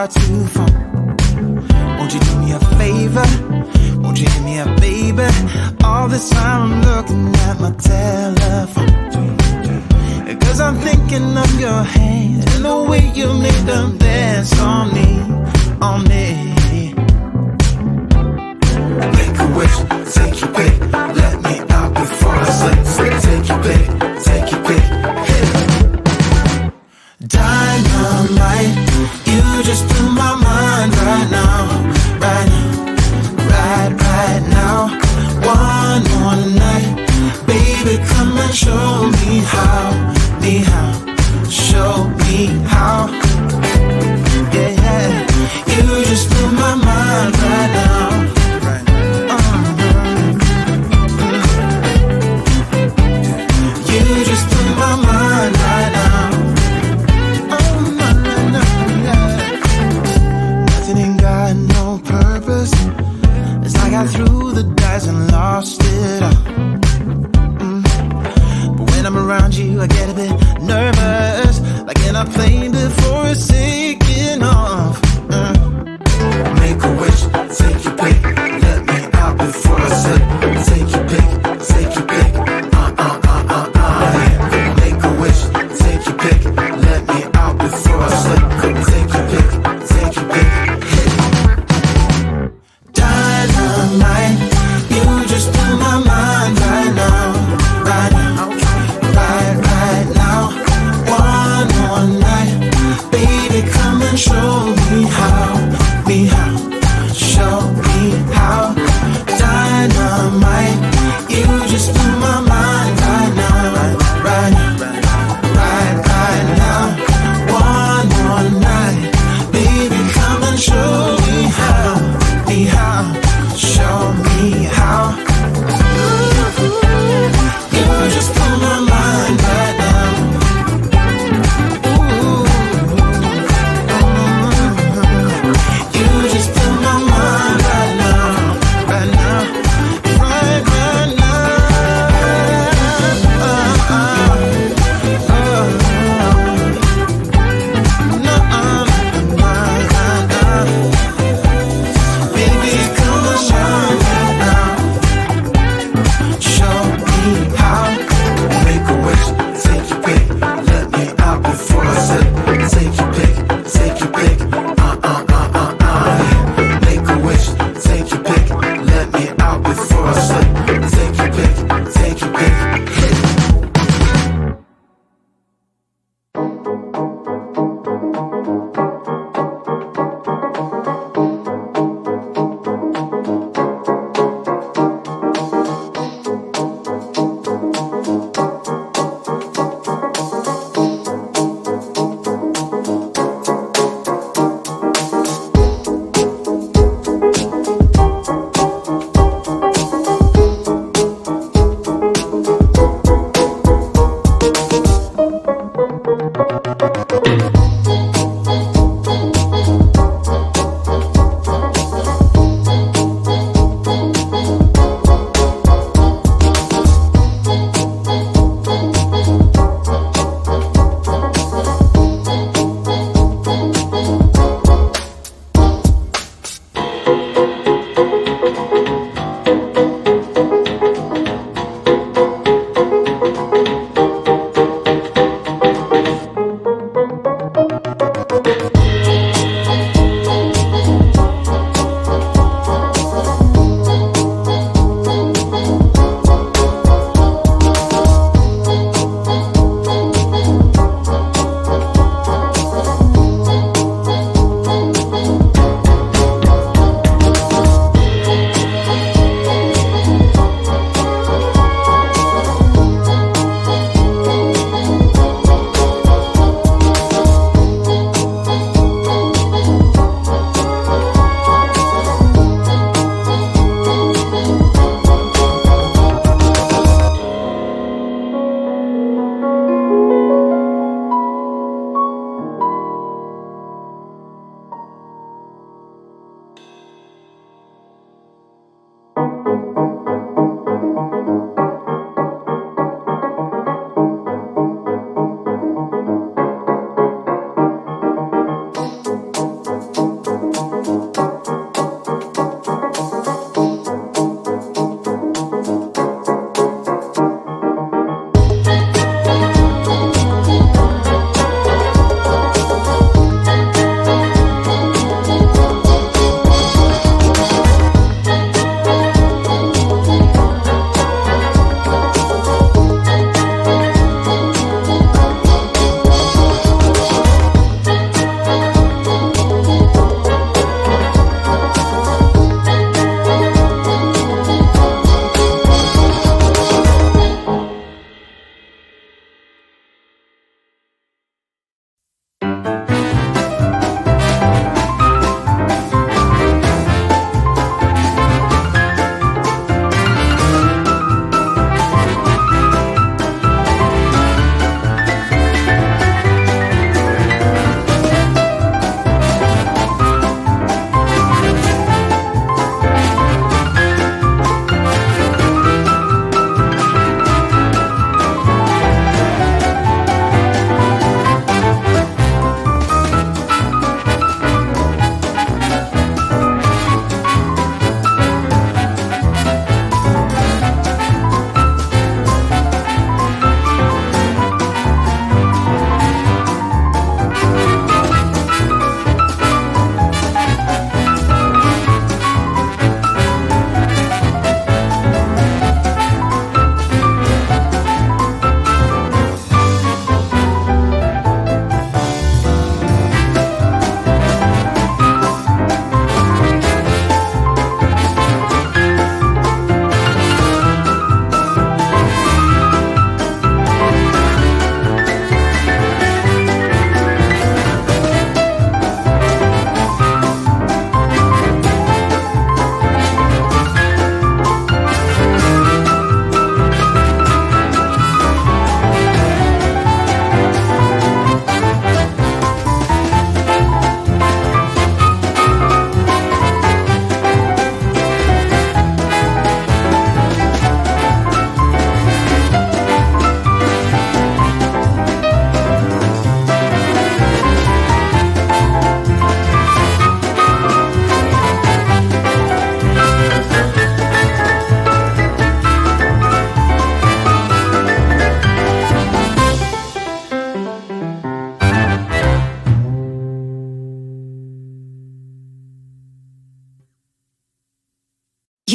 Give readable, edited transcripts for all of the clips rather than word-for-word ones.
far too far. Won't you do me a favor? Won't you hit me up, baby? All this time I'm looking at my telephone, 'cause I'm thinking of your hand and the way you make them dance on me, on me. Make a wish, take your pick, let me out before I slip. Take your pick, take your pick, hit it. Dynamite, you just blew my mind right now, right now, right now. One more night, baby, come and show me how, show me how. Yeah, yeah, you just blew my mind right now. You just blew my mind right now. Oh, no, no, no, yeah. Nothing ain't got no purpose. It's like I threw the dice and lost it all. But when I'm around you, I get a bit nervous, like in a plane before it's taking off. Make a wish, take your pick, let me out before I slip. Take your pick, take your pick. Make a wish, take your pick, let me out before I slip. Take your pick, take your pick, hit it. Dynamite, you just blew my mind right now, right now, right now. One more night, baby, come and show me how, show me how. Dynamite, you just blew my mind right now, right now. One more night, baby, come and show me how, show me how. You just blew my mind right now. You just blew my mind right now, right now, right now. Baby, come and show me now, show me how. Make a wish, take your pick, let me out before I slip. Take your pick, take your pick, Make a wish, take your pick, let me out before I slip. Take your pick, take your pick, hit it.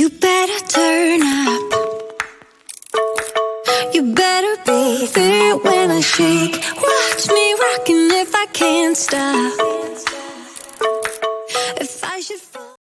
You better turn up. You better be there when I shake. Watch me rocking if I can't stop.